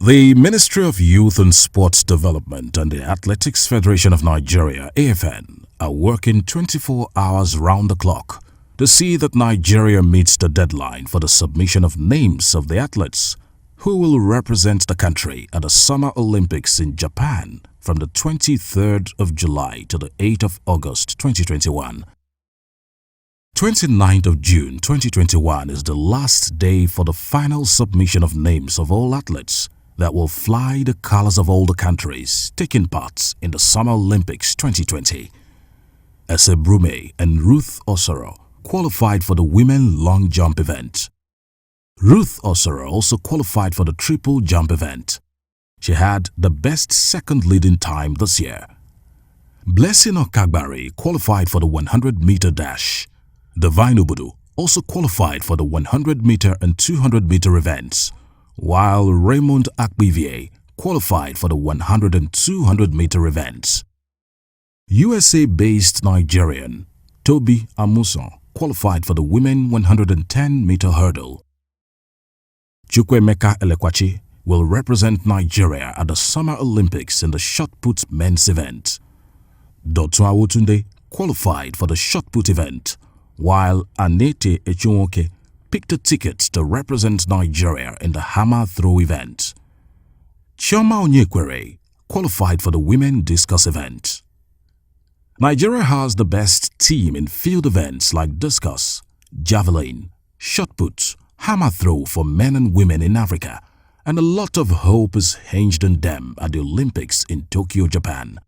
The Ministry of Youth and Sports Development and the Athletics Federation of Nigeria, AFN, are working 24 hours round the clock to see that Nigeria meets the deadline for the submission of names of the athletes who will represent the country at the Summer Olympics in Japan from the 23rd of July to the 8th of August 2021. 29th of June 2021 is the last day for the final submission of names of all athletes that will fly the colors of all the countries taking part in the Summer Olympics 2020. Ese Brume and Ruth Osoro qualified for the women long jump event. Ruth Osoro also qualified for the triple jump event. She had the best second leading time this year. Blessing Okagbari qualified for the 100-meter dash. Divine Obudu also qualified for the 100-meter and 200-meter events, while Raymond Akbivier qualified for the 100 and 200-meter events. USA-based Nigerian Toby Amuson qualified for the women 110-meter hurdle. Chukwemeka Elekwachi will represent Nigeria at the Summer Olympics in the shot put men's event. Dotun Awotunde qualified for the shot put event, while Anete Echunwoke picked a ticket to represent Nigeria in the hammer throw event. Chioma Onyekwere qualified for the women discus event. Nigeria has the best team in field events like discus, javelin, shot put, hammer throw for men and women in Africa, and a lot of hope is hinged on them at the Olympics in Tokyo, Japan.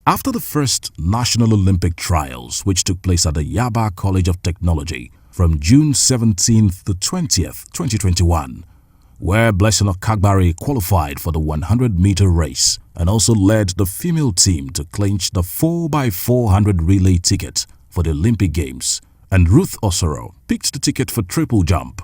After the first National Olympic Trials, which took place at the Yaba College of Technology from June 17th to 20th, 2021, where Blessing Okagbari qualified for the 100-meter race and also led the female team to clinch the 4x400 relay ticket for the Olympic Games, and Ruth Osoro picked the ticket for triple jump.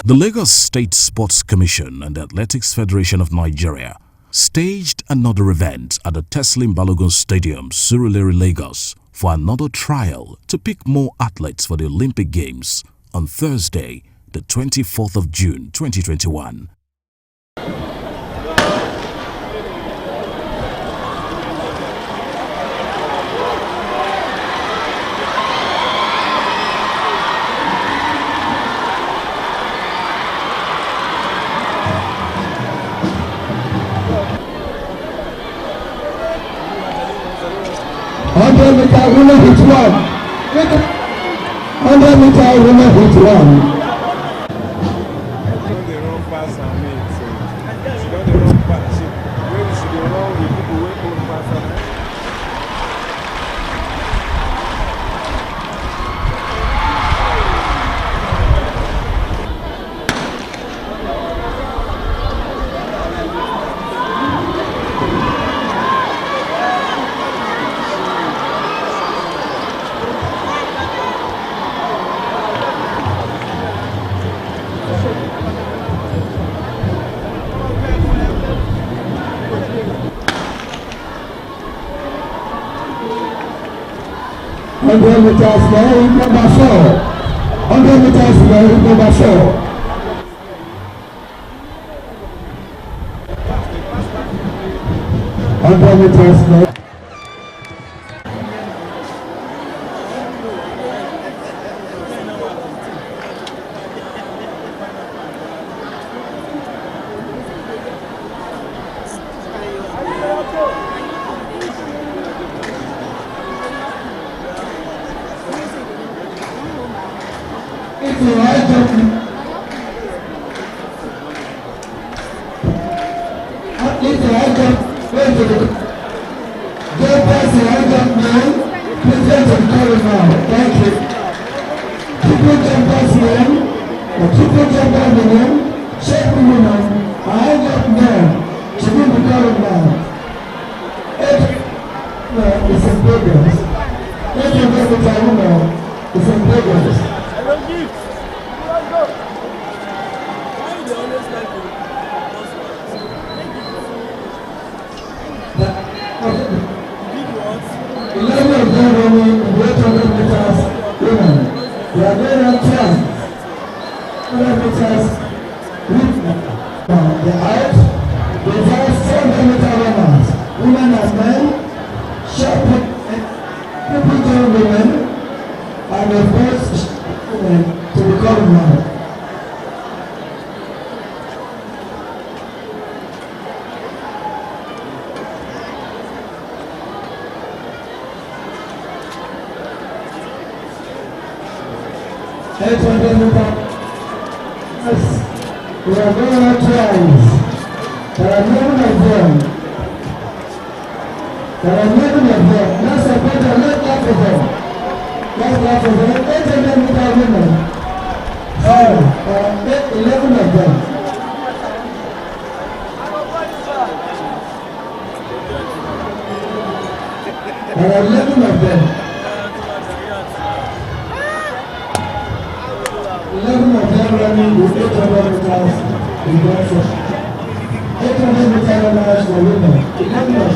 The Lagos State Sports Commission and the Athletics Federation of Nigeria staged another event at the Teslim Balogun Stadium, Surulere, Lagos, for another trial to pick more athletes for the Olympic Games on Thursday, the 24th of June 2021. Women hit one. 100-meter women hit one. They run fast and me, so she don't run fast. Maybe she dey run with people wey run fast. And then with us now, number 4. And then with us now, number 4. And then with us now. to the get past the hand up man. Please get to the corner now. Thank you. People jump past the end. People jump past the end. Shake the woman. Hand up man. To do the corner now. It's in progress. Thank you very much. It's in progress. Hello, Gift. Let's go. Why do you always like to big words? 11 of them running 800 meters women. They are very on 100 meters women. The out. The first 400 meter runners. Women and men. Short people join women. And the first women to become now. Yes, we are going on twice. There are 11 of them. There are 11 of them. Let's support them. Let's laugh for them. Let's laugh for them. 800 meter women. 11 of them. There are 11 of them. 11 of them running with 800 meters in one session. 800 meter runners for women. 11 of them.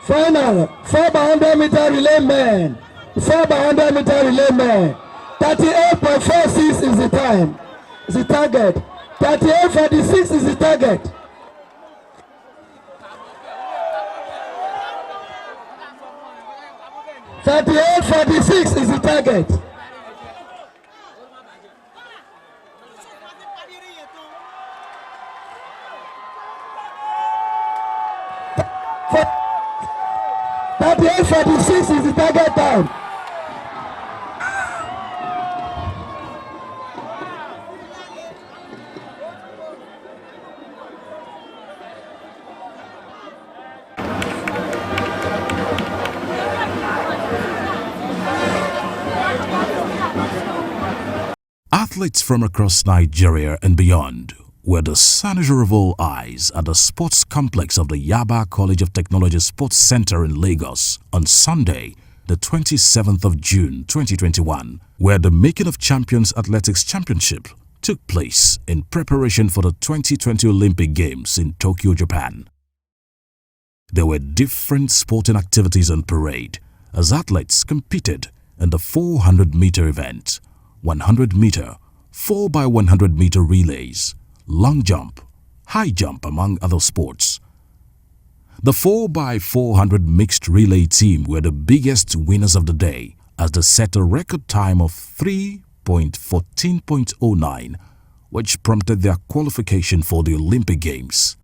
Final 4 by 100 meter relay men. 4 by 100 meter relay men. 38.46 is the time. Is the target. 38.46 is the target. $38.46 is the target. $38.46 is the target time. Athletes from across Nigeria and beyond were the cynosure of all eyes at the sports complex of the Yaba College of Technology Sports Center in Lagos on Sunday, the 27th of June 2021, where the Making of Champions Athletics Championship took place in preparation for the 2020 Olympic Games in Tokyo, Japan. There were different sporting activities on parade as athletes competed in the 400-meter event, 100-meter, 4 by 100-meter relays, long jump, high jump, among other sports. The 4 by 400 mixed relay team were the biggest winners of the day as they set a record time of 3:14.09, which prompted their qualification for the Olympic Games.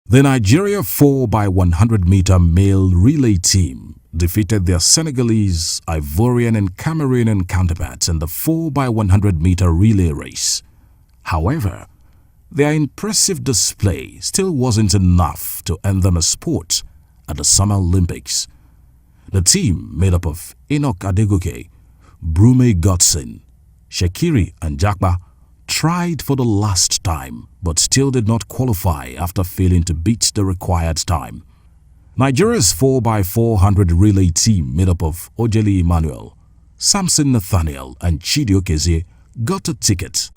The Nigeria 4 by 100 meter male relay team defeated their Senegalese, Ivorian and Cameroonian counterparts in the 4x100-meter relay race. However, their impressive display still wasn't enough to earn them a spot at the Summer Olympics. The team, made up of Enoch Adegoke, Brume Godson, Shekiri and Jakba, tried for the last time but still did not qualify after failing to beat the required time. Nigeria's 4x400 relay team, made up of Ojeli Emmanuel, Samson Nathaniel and Chidi Okezie, got a ticket.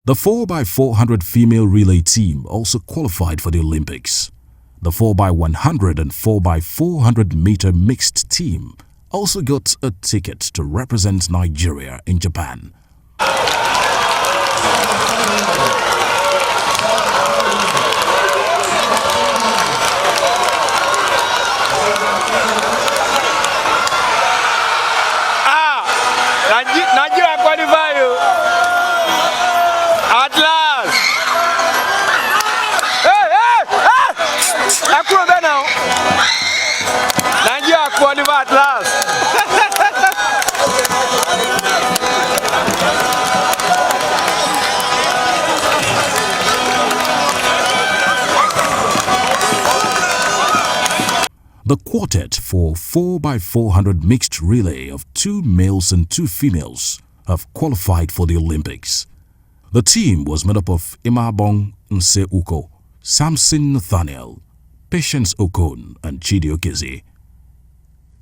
The 4x400 female relay team also qualified for the Olympics. The 4x100 and 4x400 meter mixed team also got a ticket to represent Nigeria in Japan. Nigeria qualify you. At last. Hey! Now. Nigeria qualify at last. The quartet for 4x400 mixed relay of 2 males and 2 females have qualified for the Olympics. The team was made up of Imabong Nse Uko, Samson Nathaniel, Patience Okon and Chidi Okezie.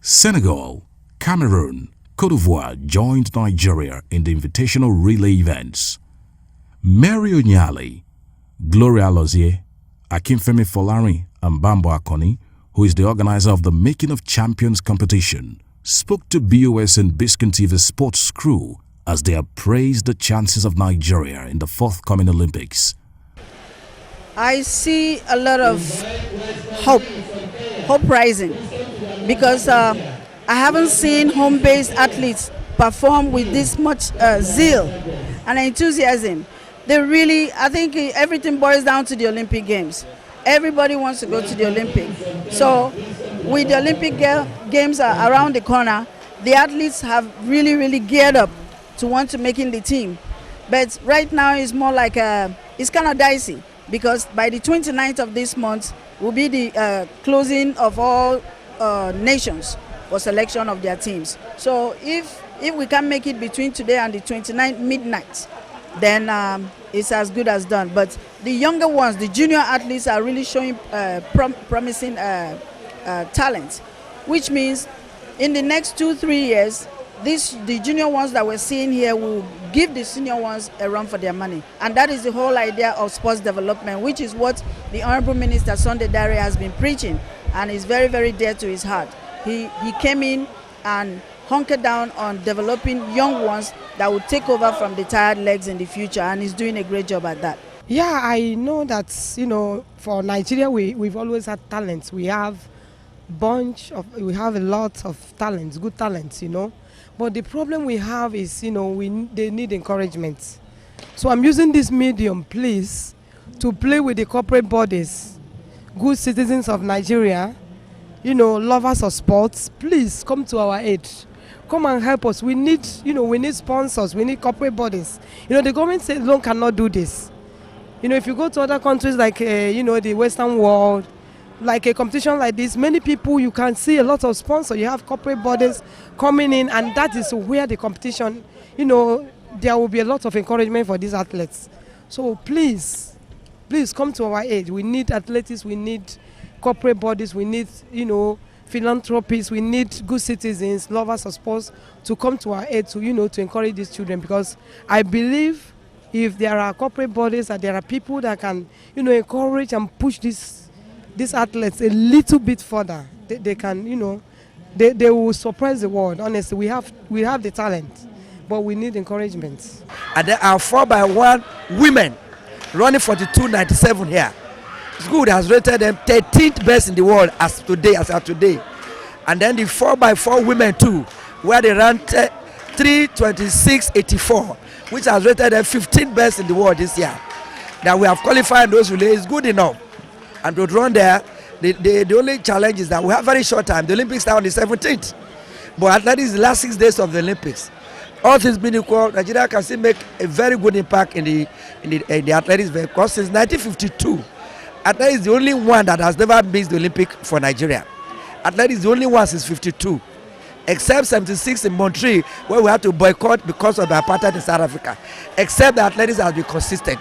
Senegal, Cameroon, Cote d'Ivoire joined Nigeria in the invitational relay events. Mary Onyali, Gloria Lozier, Akinfemi Folari and Bambo Akoni, who is the organizer of the Making of Champions competition, spoke to BOS and Biscuit TV sports crew as they appraised the chances of Nigeria in the forthcoming Olympics. I see a lot of hope rising, because I haven't seen home-based athletes perform with this much zeal and enthusiasm. I think everything boils down to the Olympic Games. Everybody wants to go to the Olympic. So with the Olympic Games are around the corner, the athletes have really geared up to want to make in the team. But right now it's more like it's kind of dicey, because by the 29th of this month will be the closing of all nations for selection of their teams. So if we can make it between today and the 29th midnight, then it's as good as done. But the younger ones, the junior athletes, are really showing promising talent, which means in the next 2-3 years, the junior ones that we're seeing here will give the senior ones a run for their money. And that is the whole idea of sports development, which is what the Honorable Minister Sunday Dare has been preaching, and is very dear to his heart. He came in and hunkered down on developing young ones that will take over from the tired legs in the future, and he's doing a great job at that. Yeah, I know that, for Nigeria, we've always had talents. We have a lot of talents, good talents, But the problem we have is, they need encouragement. So I'm using this medium, please, to play with the corporate bodies, good citizens of Nigeria, lovers of sports. Please come to our aid. Come and help us. We need sponsors. We need corporate bodies. The government alone cannot do this. If you go to other countries like, the Western world, like a competition like this, many people, you can see a lot of sponsors. You have corporate bodies coming in, and that is where the competition, there will be a lot of encouragement for these athletes. So please come to our aid. We need athletics, we need corporate bodies, we need, philanthropists, we need good citizens, lovers of sports to come to our aid to encourage these children, because I believe if there are corporate bodies and there are people that can, encourage and push these these athletes a little bit further, they can, you know, they will surprise the world. Honestly, we have the talent, but we need encouragement. And there are 4x1 women running 42.97 here. School has rated them 13th best in the world as of today. And then the 4x4 women too, where they ran 3:26.84, which has rated them 15th best in the world this year. Now we have qualified those relays is good enough. And to run there, the only challenge is that we have very short time. The Olympics start on the 17th. But athletics is the last 6 days of the Olympics. All things being equal, Nigeria can still make a very good impact in the athletics because since 1952, athletics is the only one that has never missed the Olympic for Nigeria. Athletics is the only one since 52, except 76 in Montreal, where we had to boycott because of the apartheid in South Africa. Except that athletics has been consistent.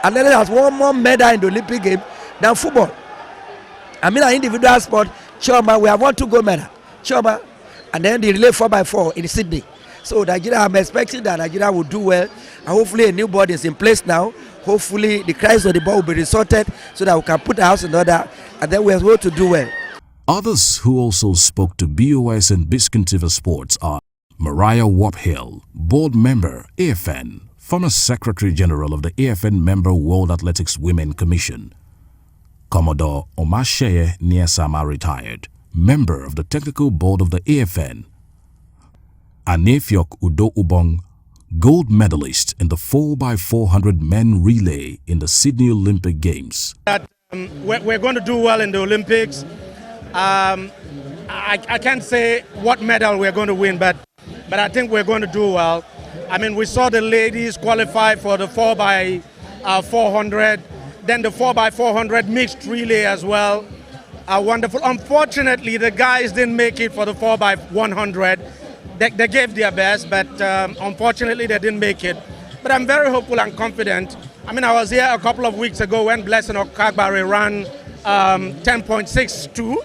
Athletics has won more medal in the Olympic game than football. I mean, an individual sport, Choma, we have won 2 gold medals. Choma, and then the relay 4x4 in Sydney. So Nigeria, I'm expecting that Nigeria will do well, and hopefully a new board is in place now. Hopefully the crisis of the ball will be resorted so that we can put the house in order, and then we are able to do well. Others who also spoke to BOS and Biscontiva Sports are Mariah Waphill, board member, AFN, former Secretary General of the AFN member World Athletics Women Commission, Commodore Omasheye Niasama retired, member of the Technical Board of the AFN, Anefiok Udo Ubong, gold medalist in the 4x400 men relay in the Sydney Olympic Games. We're going to do well in the Olympics. I can't say what medal we're going to win, but I think we're going to do well. I mean, we saw the ladies qualify for the 4x400, then the 4x400 mixed relay as well. Wonderful. Unfortunately, the guys didn't make it for the 4x100. They gave their best, but unfortunately they didn't make it. But I'm very hopeful and confident. I mean, I was here a couple of weeks ago when Blessing Okagbare ran 10.62.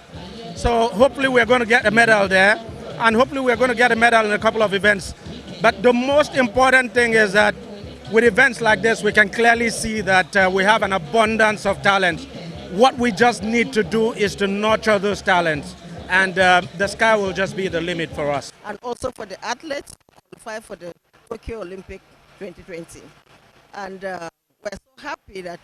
So hopefully we're going to get a medal there, and hopefully we're going to get a medal in a couple of events. But the most important thing is that with events like this, we can clearly see that we have an abundance of talent. What we just need to do is to nurture those talents, and the sky will just be the limit for us. And also for the athletes qualify for the Tokyo Olympic 2020. And we're so happy that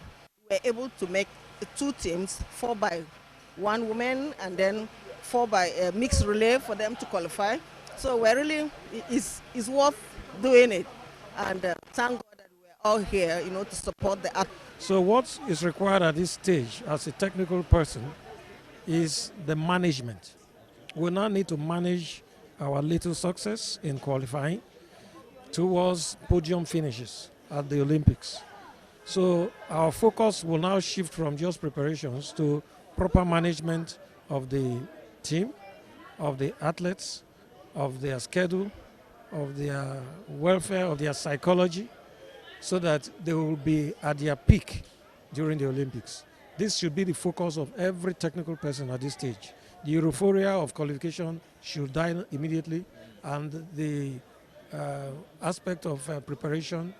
we're able to make the 2 teams, 4x1 women and then 4x mixed relay for them to qualify. So we're really, it's worth doing it. And thank God that we're all here, you know, to support the athletes. So what is required at this stage as a technical person is the management. We now need to manage our little success in qualifying towards podium finishes at the Olympics. So our focus will now shift from just preparations to proper management of the team, of the athletes, of their schedule, of their welfare, of their psychology, so that they will be at their peak during the Olympics. This should be the focus of every technical person at this stage. The euphoria of qualification should die immediately, and the aspect of preparation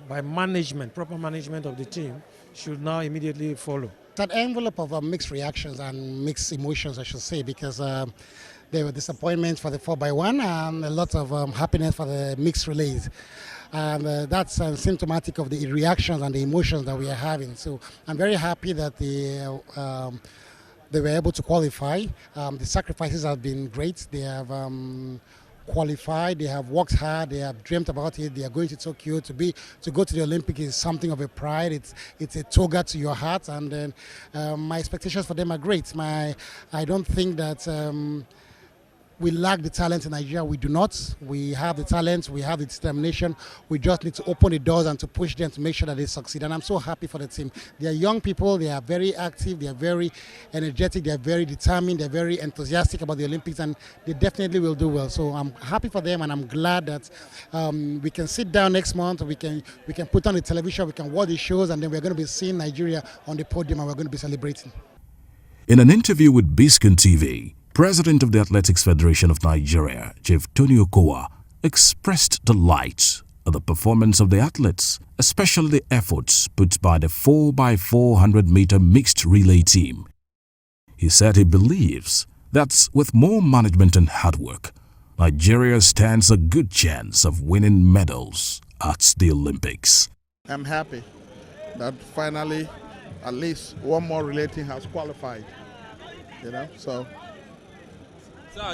by management, proper management of the team, should now immediately follow. It's an envelope of mixed reactions and mixed emotions, I should say, because there were disappointments for the 4x1 and a lot of happiness for the mixed relays. And that's symptomatic of the reactions and the emotions that we are having. So I'm very happy that they were able to qualify. The sacrifices have been great. They have qualified, they have worked hard, they have dreamt about it. They are going to Tokyo. To go to the Olympics is something of a pride. It's a toga to your heart, and then my expectations for them are great. I don't think that we lack the talent in Nigeria. We do not. We have the talent, we have the determination. We just need to open the doors and to push them to make sure that they succeed. And I'm so happy for the team. They are young people, they are very active, they are very energetic, they are very determined, they are very enthusiastic about the Olympics, and they definitely will do well. So I'm happy for them, and I'm glad that we can sit down next month, we can put on the television, we can watch the shows, and then we're going to be seeing Nigeria on the podium, and we're going to be celebrating. In an interview with Biscon TV, President of the Athletics Federation of Nigeria, Chief Tony Okowa, expressed delight at the performance of the athletes, especially the efforts put by the 4x400 meter mixed relay team He said he believes that with more management and hard work, Nigeria stands a good chance of winning medals at the Olympics. I'm happy that finally at least one more relay team has qualified, so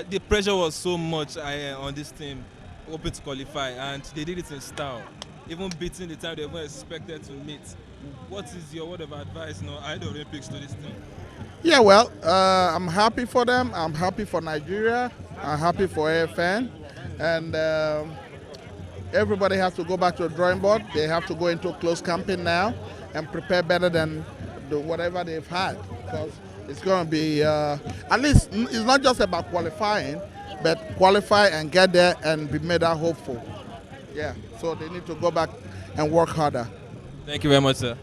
the pressure was so much on this team hoping to qualify, and they did it in style, even beating the time they were expected to meet. What is your word of advice ahead of the Olympics to this team? Yeah, well, I'm happy for them. I'm happy for Nigeria. I'm happy for AFN. And everybody has to go back to the drawing board. They have to go into close camping now and prepare better than whatever they've had. Because it's going to be, at least, it's not just about qualifying, but qualify and get there and be made hopeful. Yeah, so they need to go back and work harder. Thank you very much, sir.